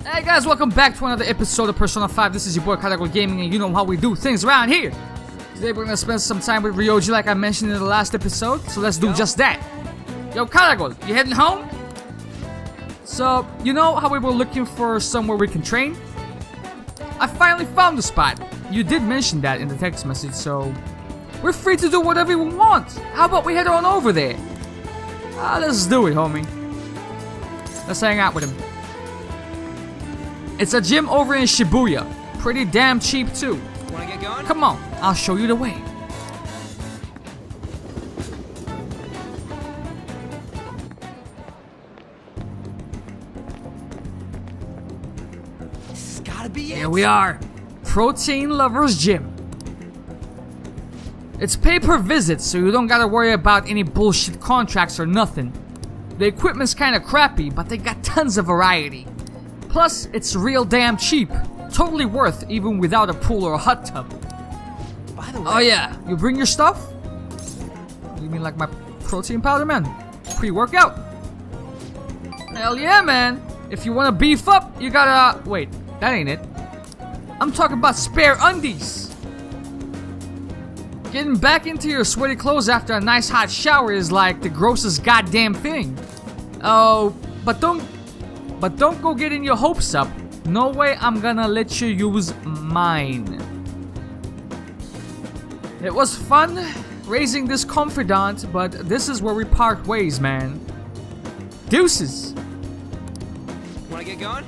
Hey guys, welcome back to another episode of Persona 5. This is your boy Karagol Gaming, and you know how we do things around here. Today we're gonna spend some time with Ryoji like I mentioned in the last episode, so let's do just that. Yo Karagol, you heading home? So, you know how we were looking for somewhere we can train? I finally found the spot. You did mention that in the text message, so we're free to do whatever we want. How about we head on over there? Let's do it, homie. Let's hang out with him. It's a gym over in Shibuya. Pretty damn cheap too. Wanna get going? Come on, I'll show you the way. This has gotta be it. Here we are. Protein Lovers Gym. It's pay per visit, so you don't gotta worry about any bullshit contracts or nothing. The equipment's kinda crappy, but they got tons of variety. Plus, it's real damn cheap. Totally worth even without a pool or a hot tub. By the way, Oh yeah, you bring your stuff? You mean like my protein powder, man? Pre-workout? Hell yeah, man. If you wanna beef up, you gotta... Wait, that ain't it. I'm talking about spare undies. Getting back into your sweaty clothes after a nice hot shower is like the grossest goddamn thing. Oh, but don't go getting your hopes up. No way I'm gonna let you use mine. It was fun raising this confidant, but this is where we part ways, man. Deuces. wanna get going?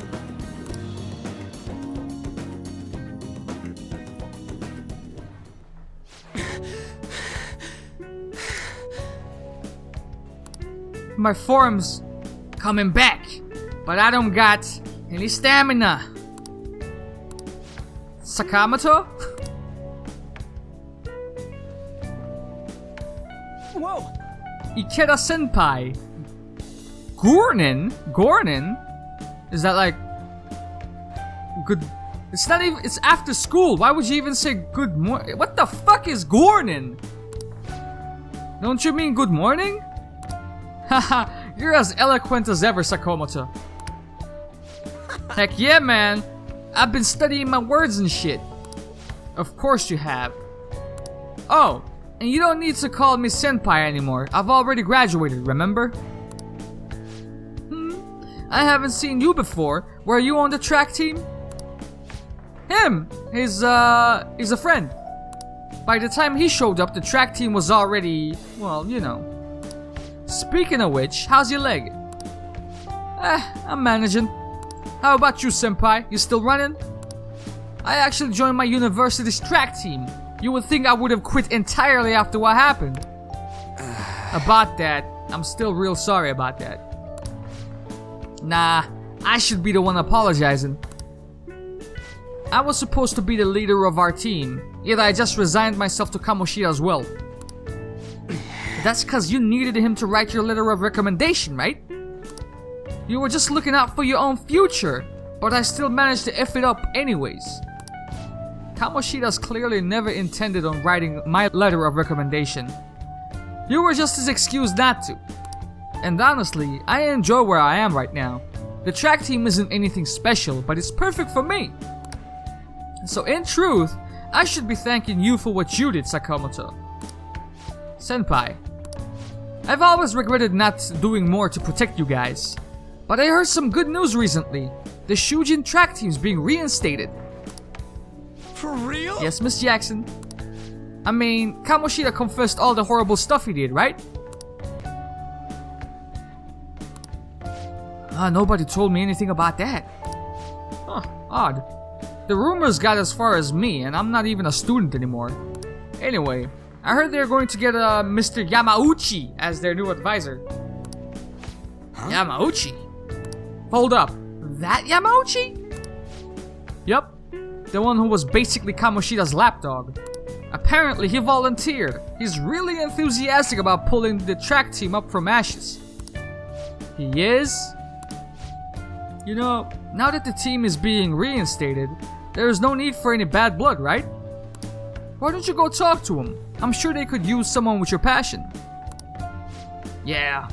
My form's coming back, but I don't got any stamina. Sakamoto? Whoa! Ikeda Senpai. Gornin? Is that like good? It's not even. It's after school. Why would you even say good morning? What the fuck is Gornin? Don't you mean good morning? Haha, you're as eloquent as ever, Sakamoto. Heck yeah, man. I've been studying my words and shit. Of course you have. Oh, and you don't need to call me senpai anymore. I've already graduated, remember? I haven't seen you before. Were you on the track team? Him. He's a friend. By the time he showed up, the track team was already, well, you know. Speaking of which, how's your leg? I'm managing. How about you, senpai? You still running? I actually joined my university's track team. You would think I would have quit entirely after what happened. About that, I'm still real sorry about that. Nah, I should be the one apologizing. I was supposed to be the leader of our team, yet I just resigned myself to Kamoshida as well. That's cause you needed him to write your letter of recommendation, right? You were just looking out for your own future, but I still managed to F it up anyways. Kamoshida's clearly never intended on writing my letter of recommendation. You were just his excuse not to. And honestly, I enjoy where I am right now. The track team isn't anything special, but it's perfect for me. So in truth, I should be thanking you for what you did, Sakamoto. Senpai. I've always regretted not doing more to protect you guys. But I heard some good news recently. The Shujin track team's being reinstated. For real? Yes, Miss Jackson. I mean, Kamoshida confessed all the horrible stuff he did, right? Nobody told me anything about that. Huh, odd. The rumors got as far as me, and I'm not even a student anymore. Anyway, I heard they're going to get Mr. Yamauchi as their new advisor. Huh? Yamauchi? Hold up, that Yamauchi? Yup, the one who was basically Kamoshida's lapdog. Apparently he volunteered. He's really enthusiastic about pulling the track team up from ashes. He is? You know, now that the team is being reinstated, there is no need for any bad blood, right? Why don't you go talk to him? I'm sure they could use someone with your passion. Yeah.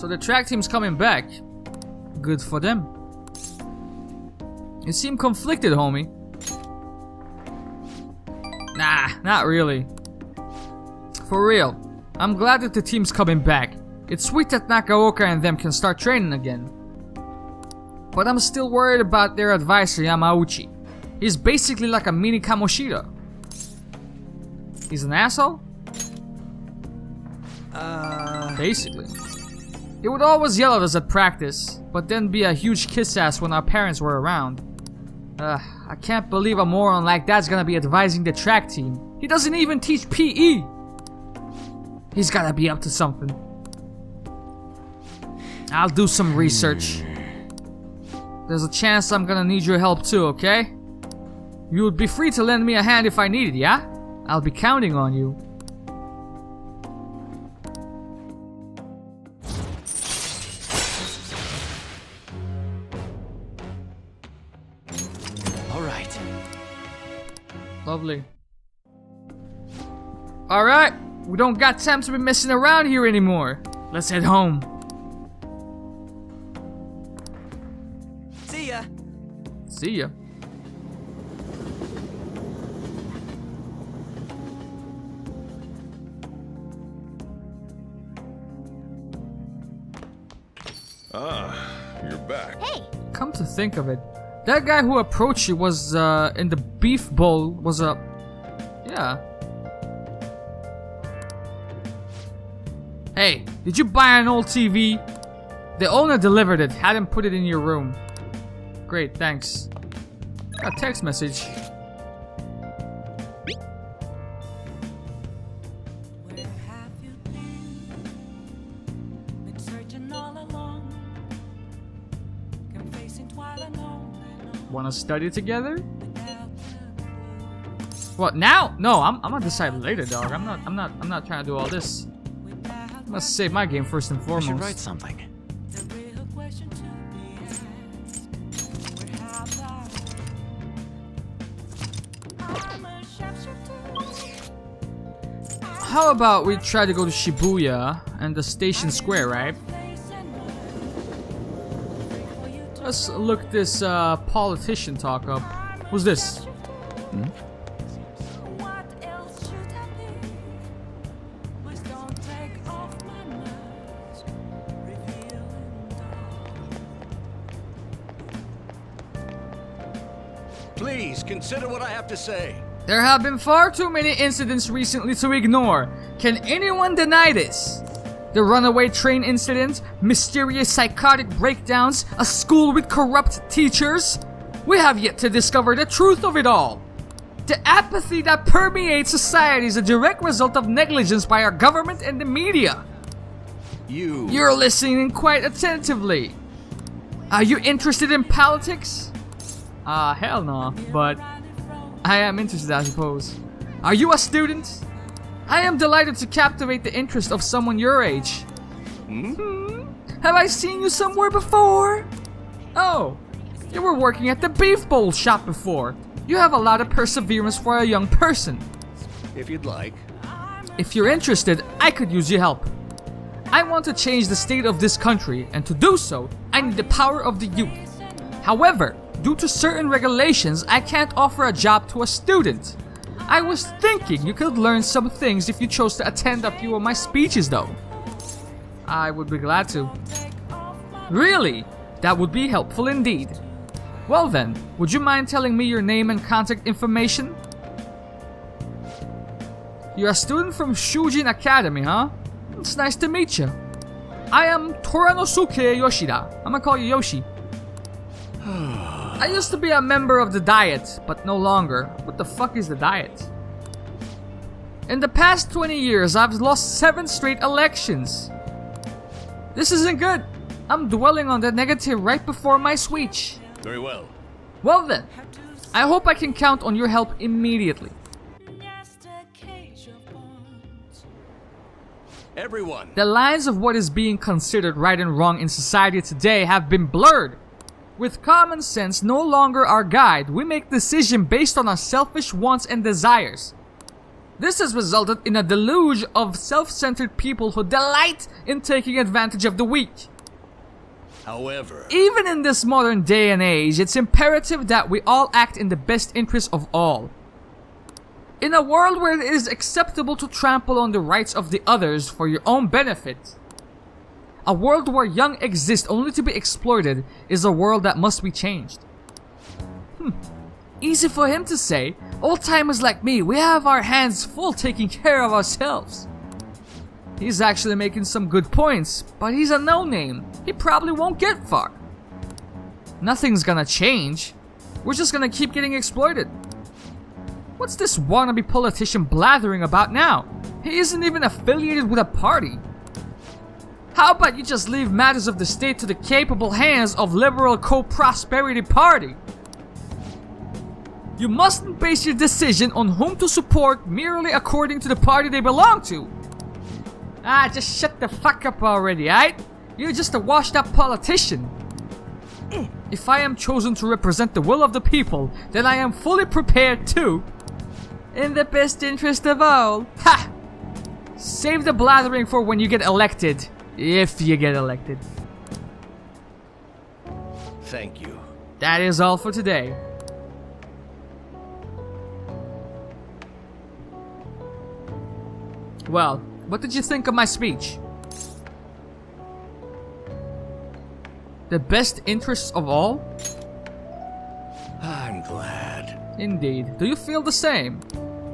So the track team's coming back. Good for them. You seem conflicted, homie. Nah, not really. For real, I'm glad that the team's coming back. It's sweet that Nakaoka and them can start training again. But I'm still worried about their advisor Yamauchi. He's basically like a mini Kamoshida. He's an asshole? Basically. He would always yell at us at practice, but then be a huge kiss ass when our parents were around. I can't believe a moron like that's gonna be advising the track team. He doesn't even teach PE! He's gotta be up to something. I'll do some research. There's a chance I'm gonna need your help too, okay? You would be free to lend me a hand if I need it, yeah? I'll be counting on you. Alright. Lovely. Alright, we don't got time to be messing around here anymore. Let's head home. See ya. See ya. You're back. Come to think of it, that guy who approached you was in the beef bowl was a... Yeah. Hey, did you buy an old TV? The owner delivered it, hadn't put it in your room. Great, thanks. A text message. Where have you been searching all along, confessing while alone Wanna study together? without What now? No, I'm gonna decide later, dog. I'm not trying to do all this. I must save my game first and We foremost. should write something. the real question to be asked. Where have I'm a sharpshooter. How about we try to go to Shibuya and the station square, right? Let's look this politician talk up. Who's this? What else should I be? Please don't take off my mask, revealing Please consider what I have to say. There have been far too many incidents recently to ignore. Can anyone deny this? The runaway train incident, mysterious psychotic breakdowns, a school with corrupt teachers. We have yet to discover the truth of it all. The apathy that permeates society is a direct result of negligence by our government and the media. You're listening quite attentively. Are you interested in politics? Hell no, but I am interested, I suppose. Are you a student? I am delighted to captivate the interest of someone your age. Have I seen you somewhere before? Oh, you were working at the beef bowl shop before. You have a lot of perseverance for a young person. If you'd like. If you're interested, I could use your help. I want to change the state of this country, and to do so, I need the power of the youth. However, due to certain regulations, I can't offer a job to a student. I was thinking you could learn some things if you chose to attend a few of my speeches though. I would be glad to. Really? That would be helpful indeed. Well then, would you mind telling me your name and contact information? You're a student from Shujin Academy, huh? It's nice to meet you. I am Toranosuke Yoshida. I'm gonna call you Yoshi. I used to be a member of the Diet, but no longer. What the fuck is the Diet? In the past 20 years, I've lost 7 straight elections. This isn't good. I'm dwelling on the negative right before my speech. Very well. Well then, I hope I can count on your help immediately. Everyone. The lines of what is being considered right and wrong in society today have been blurred. With common sense no longer our guide, we make decisions based on our selfish wants and desires. This has resulted in a deluge of self-centered people who delight in taking advantage of the weak. However, Even in this modern day and age, it's imperative that we all act in the best interest of all. In a world where it is acceptable to trample on the rights of the others for your own benefit, a world where young exist only to be exploited is a world that must be changed. Easy for him to say. Old-timers like me, we have our hands full taking care of ourselves. He's actually making some good points, but he's a no-name. He probably won't get far. Nothing's gonna change. We're just gonna keep getting exploited. What's this wannabe politician blathering about now? He isn't even affiliated with a party. How about you just leave matters of the state to the capable hands of liberal co-prosperity party? You mustn't base your decision on whom to support merely according to the party they belong to. Just shut the fuck up already, aight? You're just a washed up politician. If I am chosen to represent the will of the people, then I am fully prepared to, in the best interest of all. Ha! Save the blathering for when you get elected. If you get elected. thank you. That is all for today. Well, what did you think of my speech? The best interests of all? I'm glad. Indeed. Do you feel the same?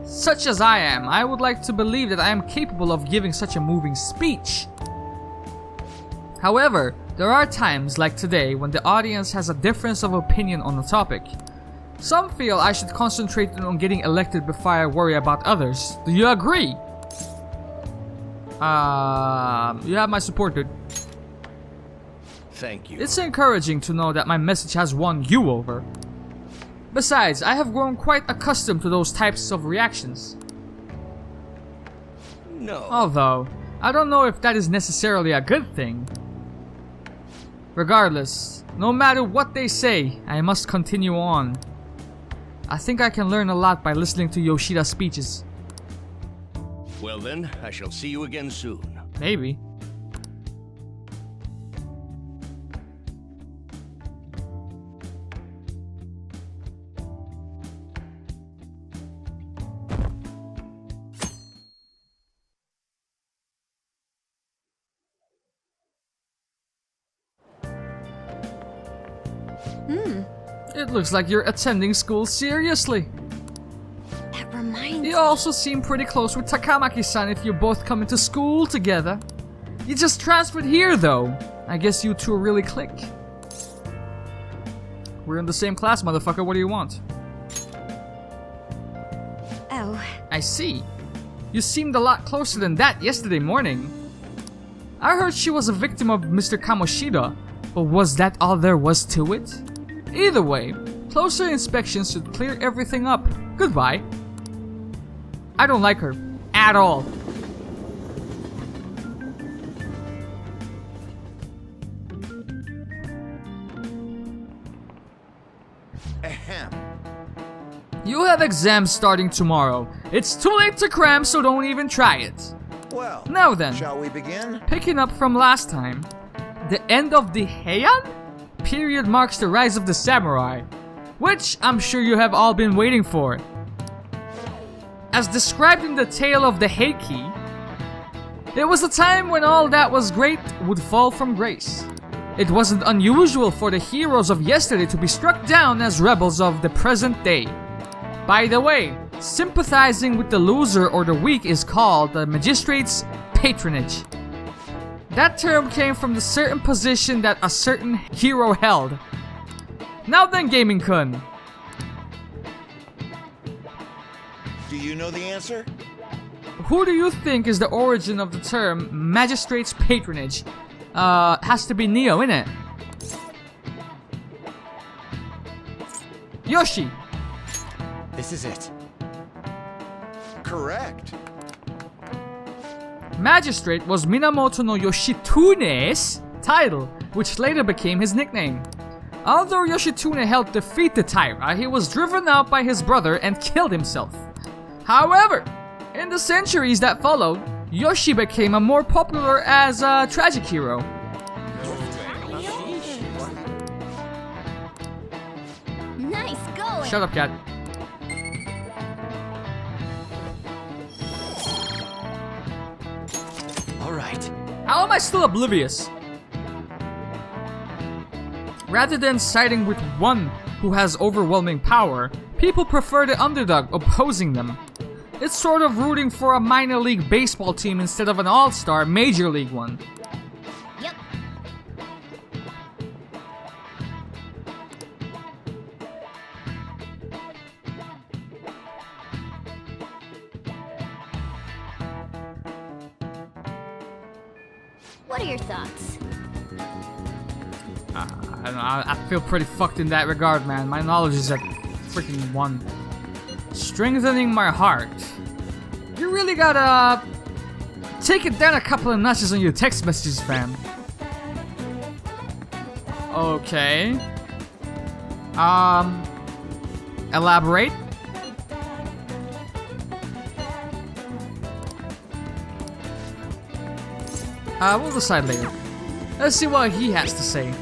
Such as I am, I would like to believe that I am capable of giving such a moving speech. However, there are times like today when the audience has a difference of opinion on the topic. Some feel I should concentrate on getting elected before I worry about others. Do you agree? You have my support, dude. Thank you. It's encouraging to know that my message has won you over. Besides, I have grown quite accustomed to those types of reactions. No. Although, I don't know if that is necessarily a good thing. Regardless, no matter what they say, I must continue on. I think I can learn a lot by listening to Yoshida's speeches. Well then, I shall see you again soon. Maybe. It looks like you're attending school seriously. That reminds You also seem pretty close with Takamaki-san if you both come into school together. You just transferred here though. I guess you two really click. We're in the same class, motherfucker. What do you want? Oh, I see. You seemed a lot closer than that yesterday morning. I heard she was a victim of Mr. Kamoshida, but was that all there was to it? Either way, closer inspection should clear everything up. Goodbye. I don't like her. At all. Ahem. You have exams starting tomorrow. It's too late to cram, so don't even try it. Well, Now then, shall we begin? picking up from last time, the end of the Heian period marks the rise of the samurai, which I'm sure you have all been waiting for. As described in the tale of the Heiki, there was a time when all that was great would fall from grace. It wasn't unusual for the heroes of yesterday to be struck down as rebels of the present day. By the way, sympathizing with the loser or the weak is called the magistrate's patronage. That term came from the certain position that a certain hero held. Now then, Gaming-kun. Do you know the answer? Who do you think is the origin of the term magistrate's patronage? Has to be Neo, innit? Yoshi. This is it. Correct. Magistrate was Minamoto no Yoshitune's title, which later became his nickname. Although Yoshitune helped defeat the Taira, he was driven out by his brother and killed himself. However, In the centuries that followed, Yoshi became a more popular as a tragic hero. Nice going. Shut up, cat. All right. How am I still oblivious? Rather than siding with one who has overwhelming power, people prefer the underdog opposing them. It's sort of rooting for a minor league baseball team instead of an all-star major league one. Yep. What are your thoughts? I don't know, I feel pretty fucked in that regard, man. My knowledge is at freaking 1. Strengthening my heart. You really gotta take it down a couple of notches on your text messages, fam. Okay. Elaborate. We'll decide later. Let's see what he has to say.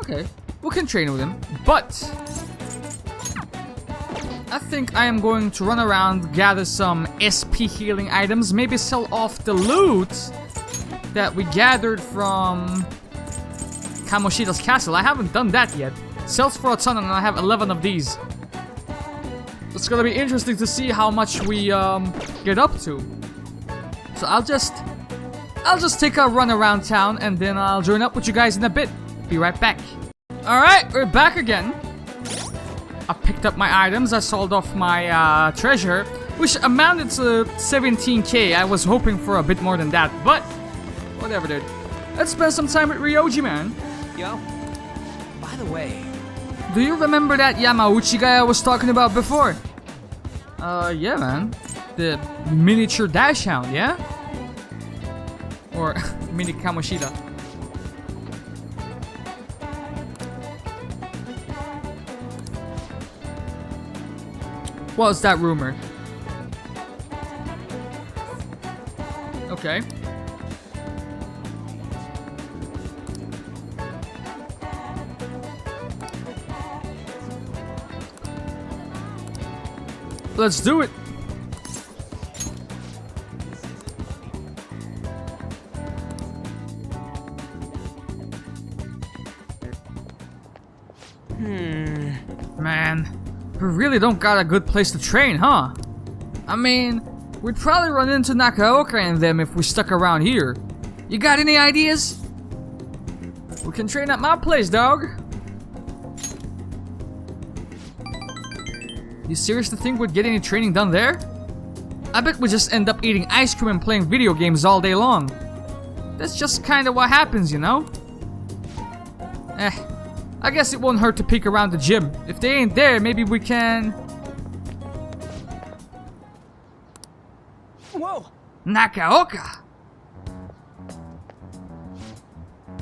Okay, we can train with him, but I think I am going to run around, gather some SP healing items, maybe sell off the loot that we gathered from Kamoshida's castle. I haven't done that yet. Sells for a ton and I have 11 of these. It's gonna be interesting to see how much we get up to. So I'll just take a run around town and then I'll join up with you guys in a bit. Be right back. Alright, we're back again. I picked up my items, I sold off my treasure, which amounted to 17k. I was hoping for a bit more than that, but whatever, dude. Let's spend some time with Ryoji, man. Yo, by the way, Do you remember that Yamauchi guy I was talking about before? Yeah, man. The miniature dash hound, yeah? Or mini Kamoshida. What's that rumor? Okay. Let's do it. Man, we really don't got a good place to train, huh? I mean, we'd probably run into Nakaoka and them if we stuck around here. You got any ideas? We can train at my place, dog. You seriously think we'd get any training done there? I bet we just end up eating ice cream and playing video games all day long. That's just kinda what happens, you know? I guess it won't hurt to peek around the gym. If they ain't there, maybe we can... whoa! Nakaoka!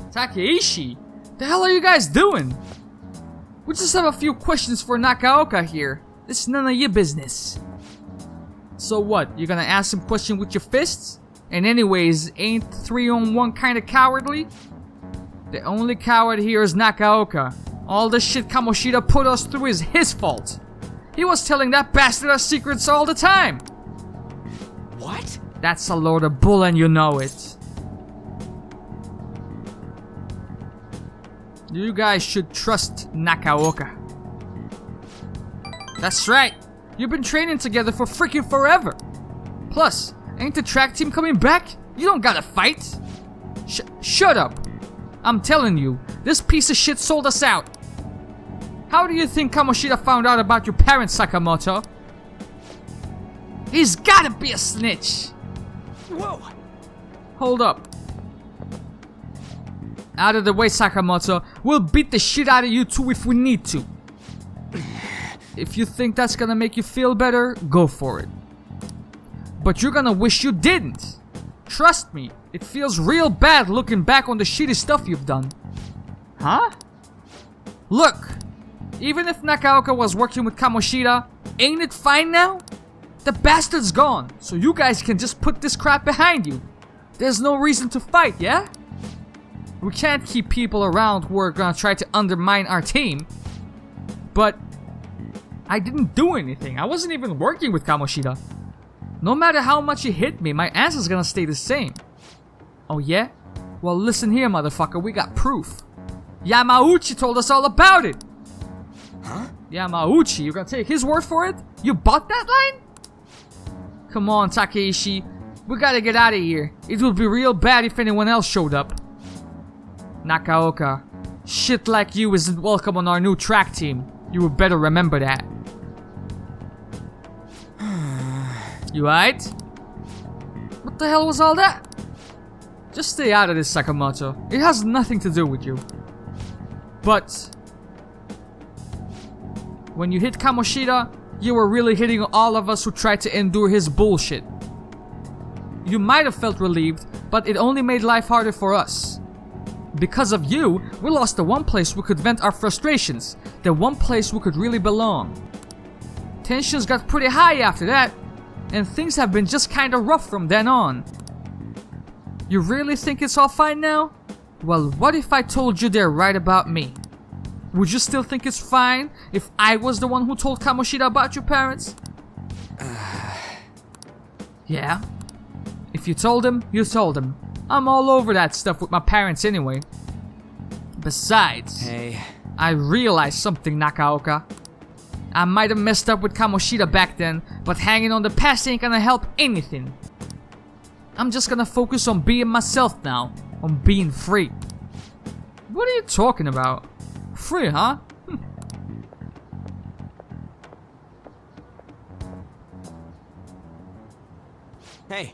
Takeishi! The hell are you guys doing? We just have a few questions for Nakaoka here. It's none of your business. So what, you gonna ask some question with your fists? And anyways, ain't 3-on-1 kinda cowardly? The only coward here is Nakaoka. All the shit Kamoshida put us through is his fault. He was telling that bastard our secrets all the time. What? That's a load of bull and you know it. You guys should trust Nakaoka. That's right. You've been training together for freaking forever. Plus, ain't the track team coming back? You don't gotta fight. Shut up. I'm telling you, this piece of shit sold us out. How do you think Kamoshida found out about your parents, Sakamoto? He's gotta be a snitch. Whoa! Hold up. Out of the way, Sakamoto. We'll beat the shit out of you two if we need to. If you think that's gonna make you feel better, go for it. But you're gonna wish you didn't. Trust me, it feels real bad looking back on the shitty stuff you've done. Huh? Look, even if Nakaoka was working with Kamoshida, ain't it fine now? The bastard's gone, so you guys can just put this crap behind you. There's no reason to fight, yeah? We can't keep people around who are gonna try to undermine our team. But I didn't do anything. I wasn't even working with Kamoshida. No matter how much you hit me, my answer's gonna stay the same. Oh yeah? Well, listen here, motherfucker, we got proof. Yamauchi told us all about it. Huh? Yamauchi, you gonna take his word for it? You bought that line? Come on, Takeishi. We gotta get out of here. It would be real bad if anyone else showed up. Nakaoka, shit like you isn't welcome on our new track team. You would better remember that. You alright? What the hell was all that? Just stay out of this, Sakamoto. It has nothing to do with you. But when you hit Kamoshida, you were really hitting all of us who tried to endure his bullshit. You might have felt relieved, but it only made life harder for us. Because of you, we lost the one place we could vent our frustrations, the one place we could really belong. Tensions got pretty high after that, and things have been just kinda rough from then on. You really think it's all fine now? Well, what if I told you they're right about me? Would you still think it's fine if I was the one who told Kamoshida about your parents? Yeah? If you told him, you told him. I'm all over that stuff with my parents anyway. Besides, Hey. I realized something, Nakaoka. I might have messed up with Kamoshida back then, but hanging on the past ain't gonna help anything. I'm just gonna focus on being myself now, on being free. What are you talking about? Free, huh? Hey.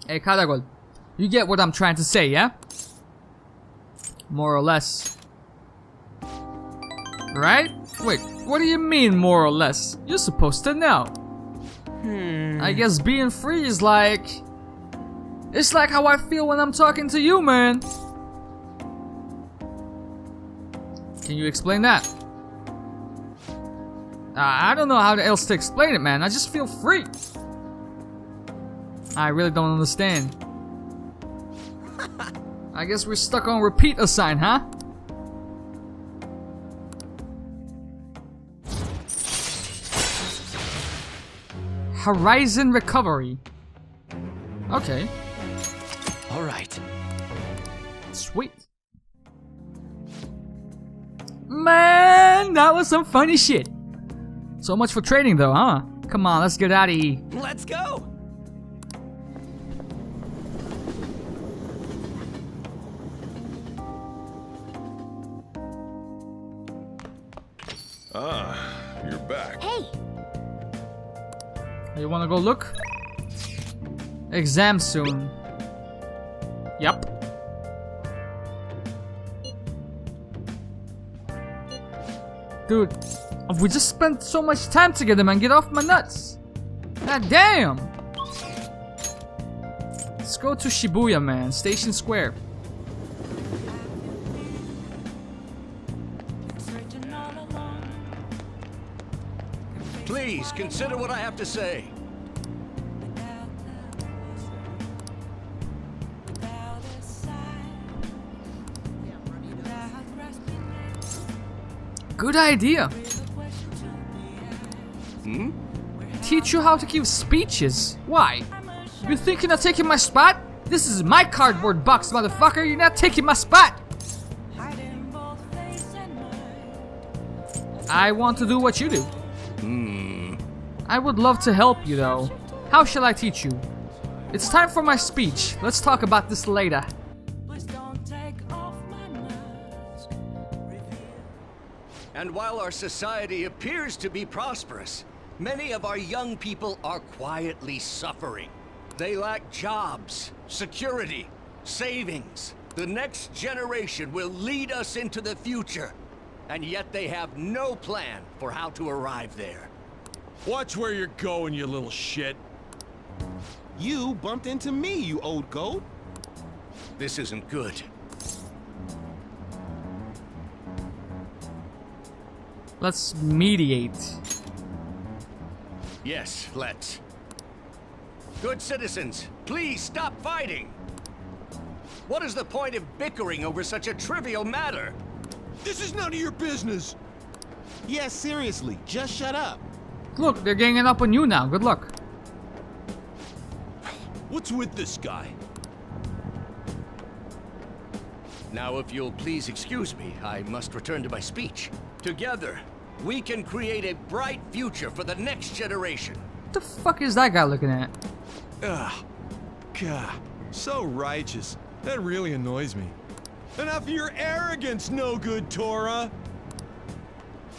Hey, Karagol, you get what I'm trying to say, yeah? More or less. Right? Wait, what do you mean, more or less? You're supposed to know. I guess being free is like... It's like how I feel when I'm talking to you, man. Can you explain that? I don't know how else to explain it, man. I just feel free. I really don't understand. I guess we're stuck on repeat assign, huh? Horizon recovery. Okay. All right. Sweet. Man, that was some funny shit. So much for training though, huh? Come on, let's get out of here. Let's go. Ah, you're back. Hey, You wanna go look? Exam soon. Yup. Dude, we just spent so much time together, man. Get off my nuts. God damn. Let's go to Shibuya, man. Station Square. Searching all along. Please consider what I have to say. Without a sign. Without grasping Good idea. the question to be asked. Teach you how to give speeches. Why? You think you're not taking my spot? This is my cardboard box, motherfucker. You're not taking my spot. Hiding both face and mind. I want to do what you do. I would love to help you, though. How shall I teach you? It's time for my speech. Let's talk about this later. Please don't take off my mask. And while our society appears to be prosperous, many of our young people are quietly suffering. They lack jobs, security, savings. The next generation will lead us into the future, and yet they have no plan for how to arrive there. Watch where you're going, you little shit. You bumped into me, you old goat. This isn't good. Let's mediate. Yes, let's. Good citizens, please stop fighting. What is the point of bickering over such a trivial matter? This is none of your business. Yeah, seriously, just shut up. Look, they're ganging up on you now. Good luck. What's with this guy? Now, if you'll please excuse me, I must return to my speech. Together, we can create a bright future for the next generation. What the fuck is that guy looking at? Ugh. God, so righteous. That really annoys me. Enough of your arrogance, no good Torah.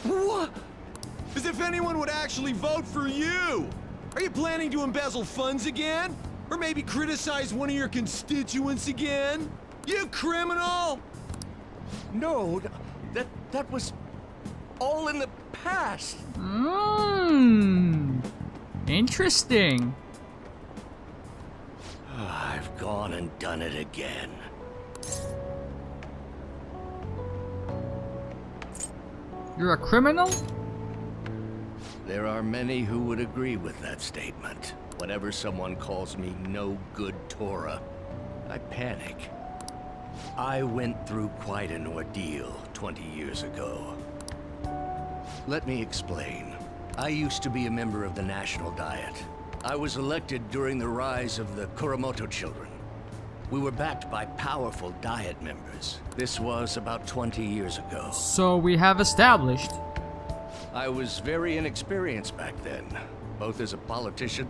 What? As if anyone would actually vote for you! Are you planning to embezzle funds again? Or maybe criticize one of your constituents again? You criminal! No, that was all in the past. Interesting. I've gone and done it again. You're a criminal? There are many who would agree with that statement. Whenever someone calls me no good Torah, I panic. I went through quite an ordeal 20 years ago. Let me explain. I used to be a member of the National Diet. I was elected during the rise of the Kuramoto children. We were backed by powerful Diet members. This was about 20 years ago. So we have established. I was very inexperienced back then, both as a politician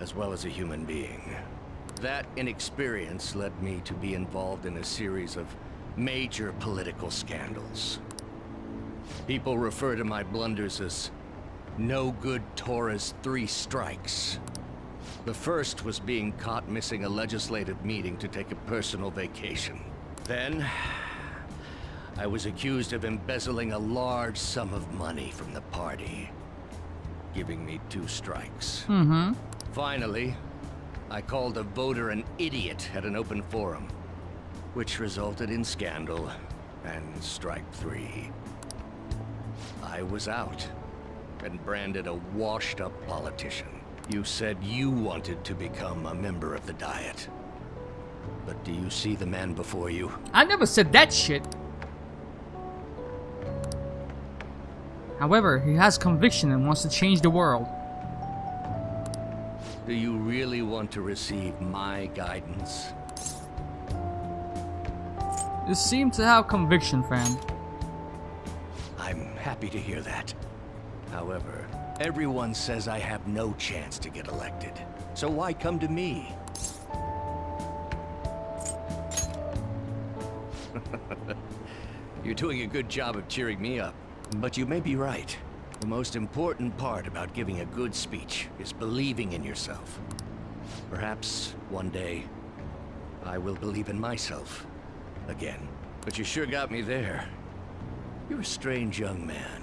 as well as a human being. That inexperience led me to be involved in a series of major political scandals. People refer to my blunders as no good Torah's 3 strikes. The first was being caught missing a legislative meeting to take a personal vacation. Then, I was accused of embezzling a large sum of money from the party, giving me 2 strikes. Finally, I called a voter an idiot at an open forum, which resulted in scandal and strike 3. I was out and branded a washed-up politician. You said you wanted to become a member of the Diet. But do you see the man before you? I never said that shit. However, he has conviction and wants to change the world. Do you really want to receive my guidance? You seem to have conviction, fam. I'm happy to hear that. However, everyone says I have no chance to get elected. So why come to me? You're doing a good job of cheering me up. But you may be right. The most important part about giving a good speech is believing in yourself. Perhaps one day, I will believe in myself again. But you sure got me there. You're a strange young man.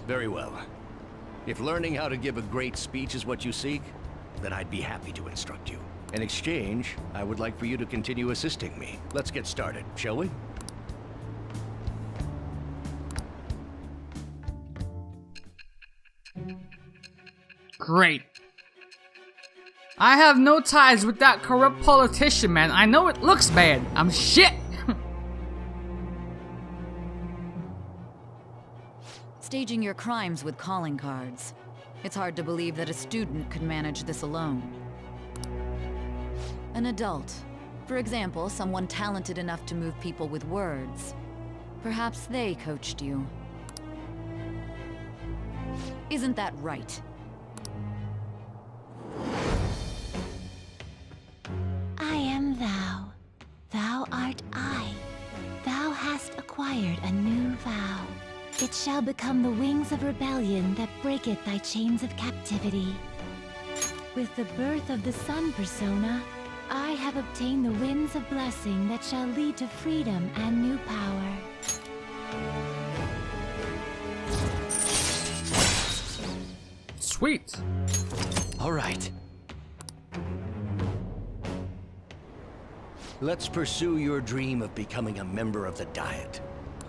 Very well. If learning how to give a great speech is what you seek, then I'd be happy to instruct you. In exchange, I would like for you to continue assisting me. Let's get started, shall we? Great. I have no ties with that corrupt politician, man. I know it looks bad. I'm shit. Staging your crimes with calling cards. It's hard to believe that a student could manage this alone. An adult. For example, someone talented enough to move people with words. Perhaps they coached you. Isn't that right? I am thou. Thou art I. Thou hast acquired a new vow. It shall become the wings of rebellion that breaketh thy chains of captivity. With the birth of the sun persona, I have obtained the winds of blessing that shall lead to freedom and new power. Sweet. All right. Let's pursue your dream of becoming a member of the Diet.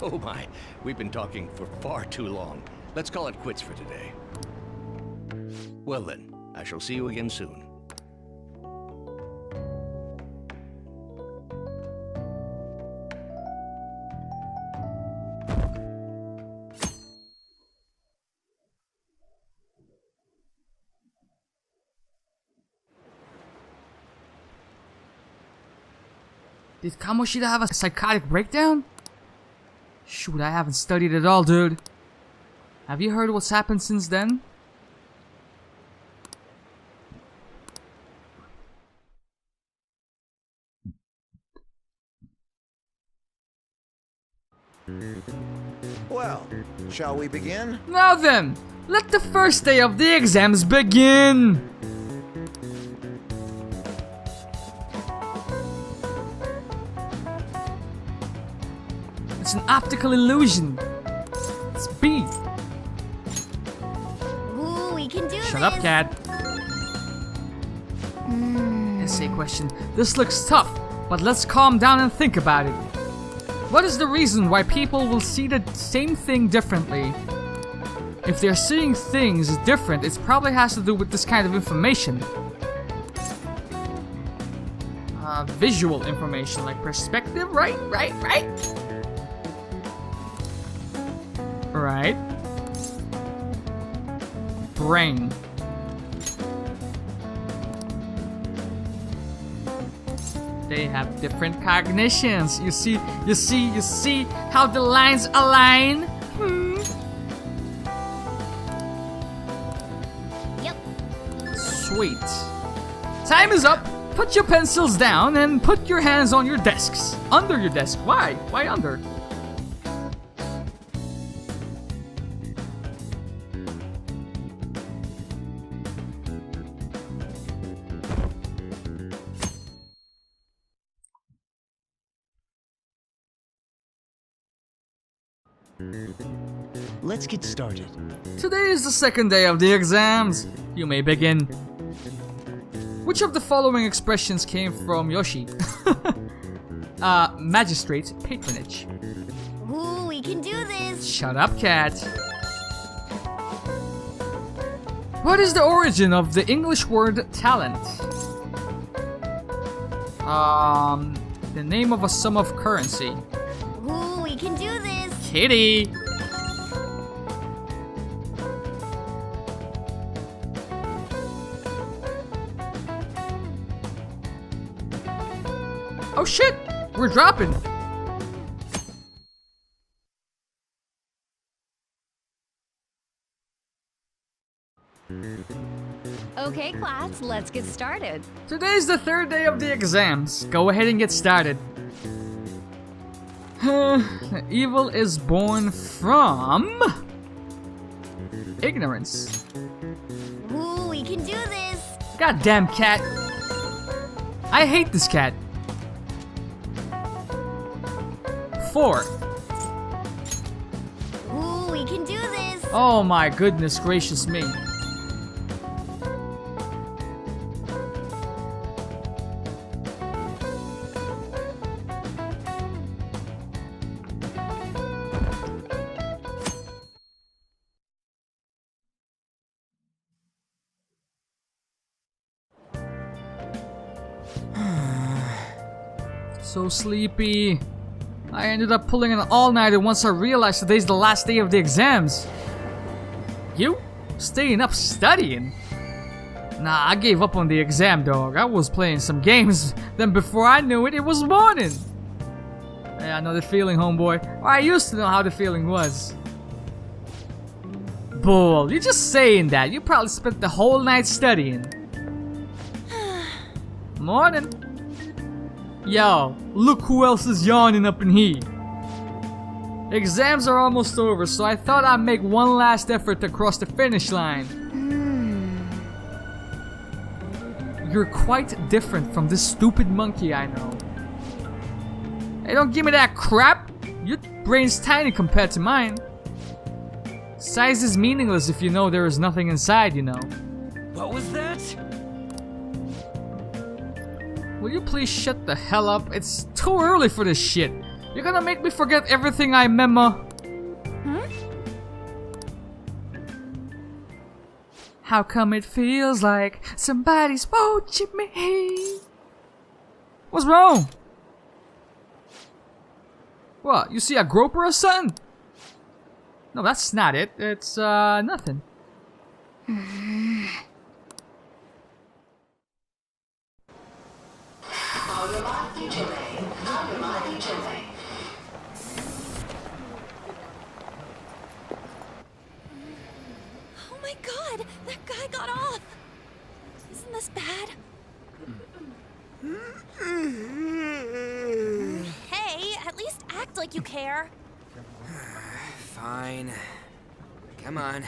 Oh my, we've been talking for far too long. Let's call it quits for today. Well then, I shall see you again soon. Did Kamoshida have a psychotic breakdown? Shoot, I haven't studied at all, dude. Have you heard what's happened since then? Well, shall we begin? Now then, let the first day of the exams begin! It's an optical illusion. It's B. Ooh, we can do this. Shut up, cat. Essay question. This looks tough, but let's calm down and think about it. What is the reason why people will see the same thing differently? If they're seeing things different, it probably has to do with this kind of information. Visual information, like perspective, right? Right. Brain. They have different cognitions. You see how the lines align? Yep. Sweet. Time is up. Put your pencils down and put your hands on your desks. Under your desk. Why? Why under? Let's get started. Today is the second day of the exams. You may begin. Which of the following expressions came from Yoshi? Magistrate patronage. Ooh, we can do this. Shut up, cat. What is the origin of the English word talent? The name of a sum of currency. Ooh, we can do this. Kitty. Oh shit! We're dropping! Okay, class, let's get started. Today's the third day of the exams. Go ahead and get started. Evil is born from ignorance. Ooh, we can do this. Goddamn cat! I hate this cat. 4. Ooh, we can do this. Oh my goodness gracious me. So sleepy. I ended up pulling an all-nighter once I realized today's the last day of the exams. You? Staying up studying? Nah, I gave up on the exam, dog. I was playing some games, then before I knew it, it was morning. Yeah, I know the feeling, homeboy. Or I used to know how the feeling was. Bull, you're just saying that. You probably spent the whole night studying. Morning. Yo, look who else is yawning up in here. Exams are almost over, so I thought I'd make one last effort to cross the finish line. You're quite different from this stupid monkey I know. Hey, don't give me that crap! Your brain's tiny compared to mine. Size is meaningless if you know there is nothing inside, you know. What was that? Will you please shut the hell up? It's too early for this shit. You're gonna make me forget everything I memo. How come it feels like somebody's watching me? What's wrong? What, you see a groper or something? No, that's not it. It's, nothing. Oh my god, that guy got off. Isn't this bad? Hey, at least act like you care. Fine. Come on.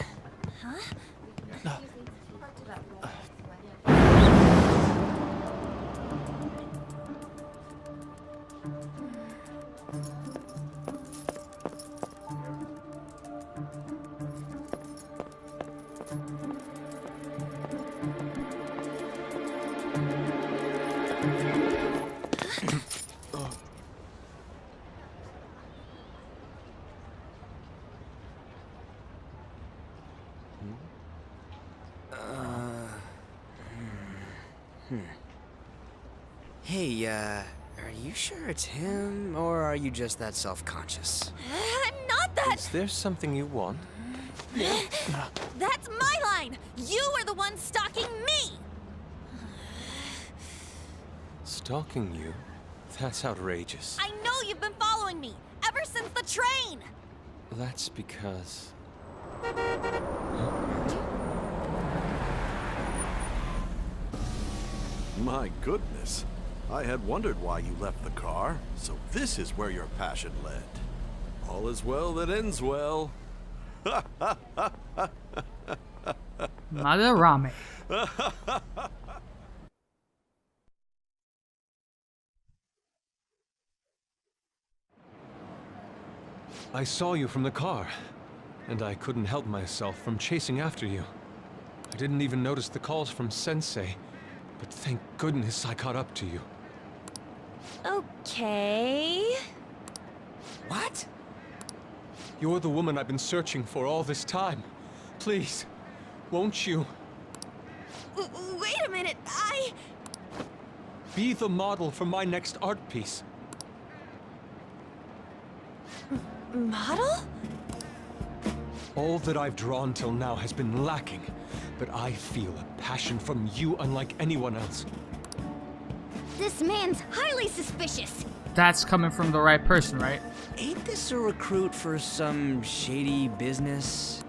Huh? Hey, are you sure it's him, or are you just that self-conscious? I'm not that. Is there something you want? That's my line. You are the one stalking me. Stalking you? That's outrageous. I know you've been following me ever since the train. That's because... My goodness. I had wondered why you left the car, so this is where your passion led. All is well that ends well. Madarame. I saw you from the car, and I couldn't help myself from chasing after you. I didn't even notice the calls from Sensei, but thank goodness I caught up to you. Okay. What? You're the woman I've been searching for all this time. Please, won't you Wait a minute. be the model for my next art piece? Model? All that I've drawn till now has been lacking, but I feel a passion from you unlike anyone else. This man's highly suspicious. That's coming from the right person, right? Ain't this a recruit for some shady business?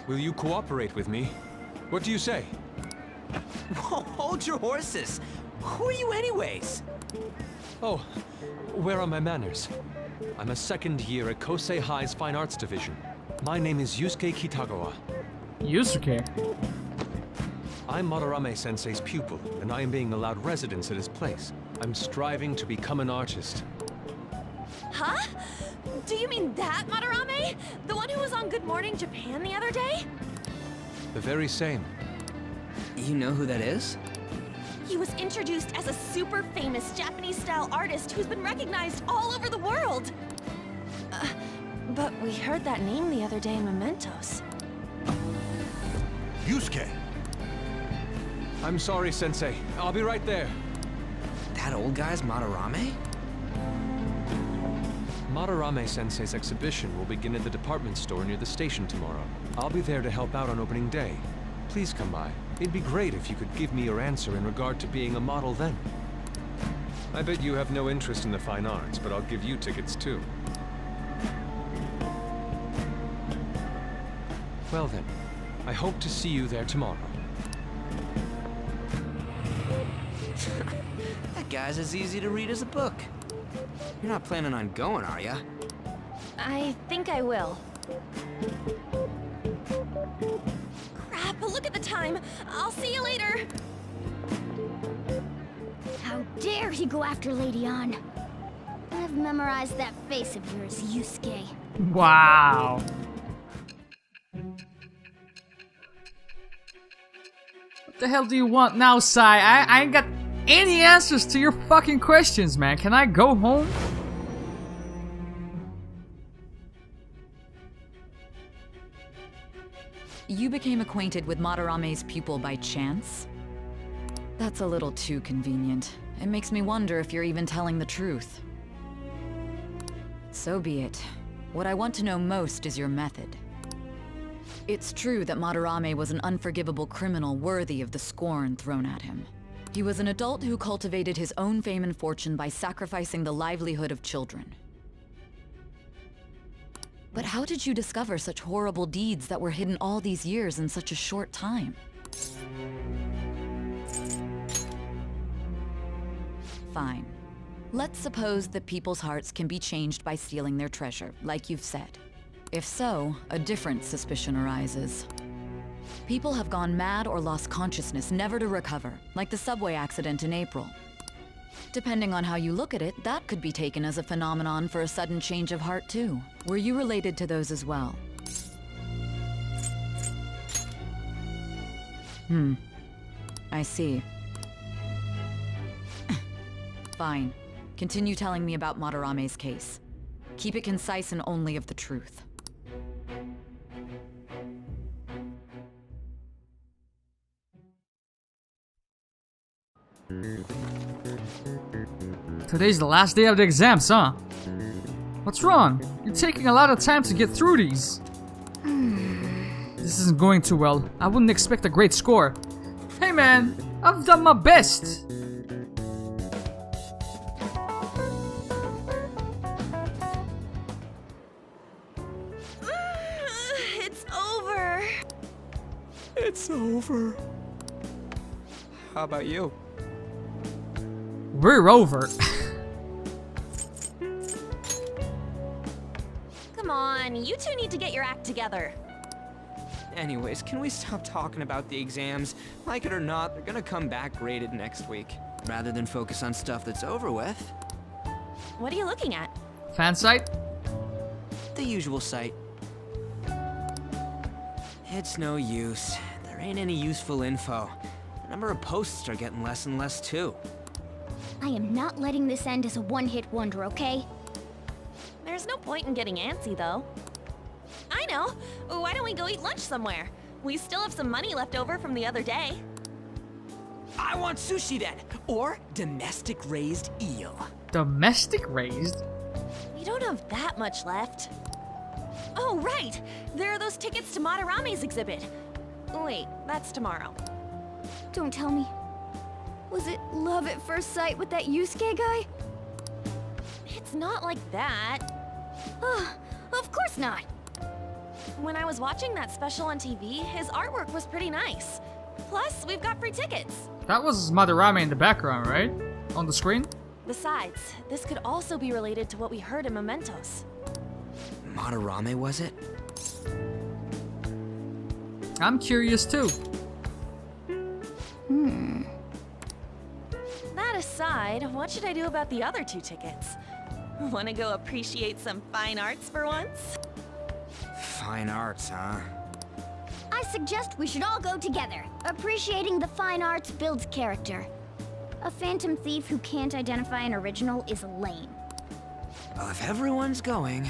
Will you cooperate with me? What do you say? Whoa, hold your horses! Who are you anyways? Oh, where are my manners? I'm a second year at Kosei High's Fine Arts Division. My name is Yusuke Kitagawa. Yusuke. I'm Madarame Sensei's pupil, and I am being allowed residence at his place. I'm striving to become an artist. Huh? Do you mean that Madarame? The one who was on Good Morning Japan the other day? The very same. You know who that is? He was introduced as a super famous Japanese-style artist who's been recognized all over the world. But we heard that name the other day in Mementos. Yusuke! I'm sorry, Sensei. I'll be right there. That old guy's Madarame? Madarame Sensei's exhibition will begin at the department store near the station tomorrow. I'll be there to help out on opening day. Please come by. It'd be great if you could give me your answer in regard to being a model then. I bet you have no interest in the fine arts, but I'll give you tickets too. Well then, I hope to see you there tomorrow. That guy's as easy to read as a book. You're not planning on going, are ya? I think I will. Crap, look at the time. I'll see you later. How dare he go after Lady Ann? I've memorized that face of yours, Yusuke. Wow. The hell do you want now, Sai? I ain't got any answers to your fucking questions, man. Can I go home? You became acquainted with Madarame's pupil by chance? That's a little too convenient. It makes me wonder if you're even telling the truth. So be it. What I want to know most is your method. It's true that Madarame was an unforgivable criminal worthy of the scorn thrown at him. He was an adult who cultivated his own fame and fortune by sacrificing the livelihood of children. But how did you discover such horrible deeds that were hidden all these years in such a short time? Fine. Let's suppose that people's hearts can be changed by stealing their treasure, like you've said. If so, a different suspicion arises. People have gone mad or lost consciousness, never to recover, like the subway accident in April. Depending on how you look at it, that could be taken as a phenomenon for a sudden change of heart too. Were you related to those as well? I see. Fine. Continue telling me about Madarame's case. Keep it concise and only of the truth. Today's the last day of the exams, huh? What's wrong? You're taking a lot of time to get through these. This isn't going too well. I wouldn't expect a great score. Hey man, I've done my best. It's over. It's over. How about you? We're over. Come on, you two need to get your act together. Anyways, can we stop talking about the exams? Like it or not, they're gonna come back graded next week. Rather than focus on stuff that's over with. What are you looking at? Fan site? The usual site. It's no use. There ain't any useful info. The number of posts are getting less and less too. I am not letting this end as a one-hit wonder, okay? There's no point in getting antsy, though. I know! Why don't we go eat lunch somewhere? We still have some money left over from the other day. I want sushi then! Or domestic-raised eel. Domestic raised? We don't have that much left. Oh, right! There are those tickets to Madarame's exhibit. Wait, that's tomorrow. Don't tell me. Was it love at first sight with that Yusuke guy? It's not like that. Of course not. When I was watching that special on TV, his artwork was pretty nice. Plus, we've got free tickets. That was Madarame in the background, right? On the screen? Besides, this could also be related to what we heard in Mementos. Madarame, was it? I'm curious too. That aside, what should I do about the other 2 tickets? Wanna go appreciate some fine arts for once? Fine arts, huh? I suggest we should all go together. Appreciating the fine arts builds character. A phantom thief who can't identify an original is lame. Well, if everyone's going...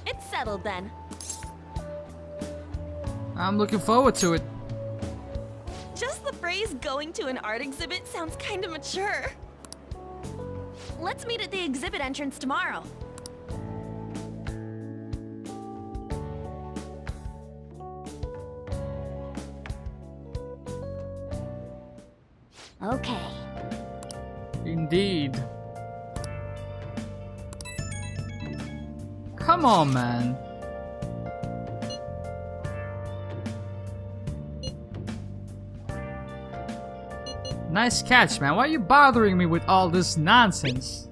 It's settled then. I'm looking forward to it. Just the phrase going to an art exhibit sounds kinda mature. Let's meet at the exhibit entrance tomorrow. Okay. Indeed. Come on, man. Nice catch, man. Why are you bothering me with all this nonsense?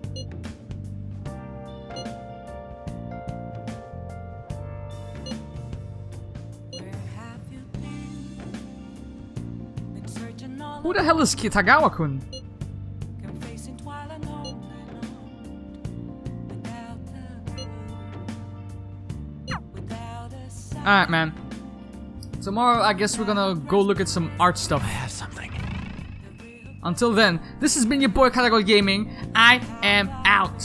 Who the hell is Kitagawa-kun? Alright, man. Tomorrow, I guess we're gonna go look at some art stuff. I have something Until then, this has been your boy Karagol Gaming. I am out.